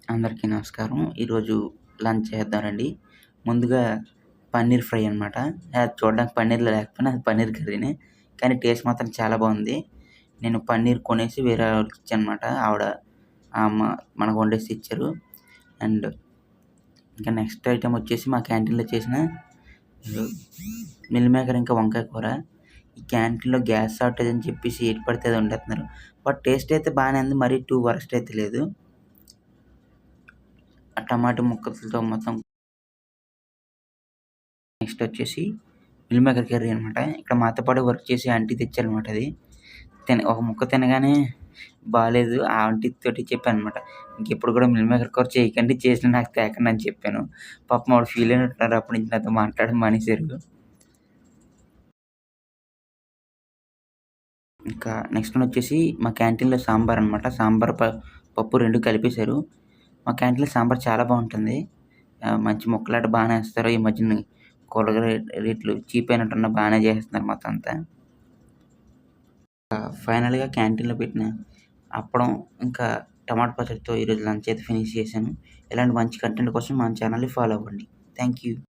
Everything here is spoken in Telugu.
అందరికీ నమస్కారం. ఈరోజు లంచ్ చేద్దామండి. ముందుగా పన్నీర్ ఫ్రై అనమాట. అది చూడడానికి పన్నీర్‌లా లేకపోయినా అది పన్నీర్ కర్రీనే. కానీ టేస్ట్ మాత్రం చాలా బాగుంది. నేను పన్నీర్ కొనేసి వేరే ఆవిడకి ఇచ్చాననమాట. ఆవిడ ఆ అమ్మ మనకు వండేసి ఇచ్చారు. అండ్ ఇంకా నెక్స్ట్ ఐటెమ్ వచ్చేసి మా క్యాంటీన్‌లో చేసిన మిల్ మేకర్ ఇంకా వంకాయ కూర. ఈ క్యాంటీన్‌లో గ్యాస్ షార్టేజ్ అని చెప్పేసి ఏది పడితే అది వండేస్తున్నారు. బట్ టేస్ట్ అయితే బానే ఉంది. మరీ టూ వరస్ట్ అయితే లేదు. ఆ టమాటా ముక్కలతో మొత్తం నెక్స్ట్ వచ్చేసి మిల్ మేకర్ కర్రీ అనమాట. ఇక్కడ మాతో పాటు వర్క్ చేసే ఆంటీ తెచ్చారనమాట అది. ఒక ముక్క తినగానే బాలేదు. ఆ ఆంటీతోటి చెప్పాననమాట. ఇంకెప్పుడు కూడా మిల్ మేకర్ కూర చేయకండి. చేసినా నాకు తేకండి అని చెప్పాను. పాపం ఆవిడ ఫీల్ అయినట్టున్నారు. అప్పటి నుంచి నాతో మాట్లాడడం మానేశారు. ఇంకా నెక్స్ట్ వన్ వచ్చేసి మా క్యాంటీన్‌లో సాంబార్ అనమాట. సాంబార్, పప్పు 2 కలిపేశారు. మా క్యాంటీన్‌లో సాంబార్ చాలా బావుంటుంది. మంచి ముక్కలాట బానే ఏస్తారు. ఈ మధ్యన కూరగాయల రేట్లు చీప్ అయినట్టున్న బానే చేసేస్తున్నారు మొత్తం అంతా. ఫైనల్‌గా క్యాంటీన్‌లో పెట్టిన అప్పడం, ఇంకా టమాటా పచ్చడితో ఈరోజు లంచ్ అయితే ఫినిష్ చేశాను. ఇలాంటి మంచి కంటెంట్ కోసం మన ఛానల్‌ని ఫాలో అవ్వండి. Thank you.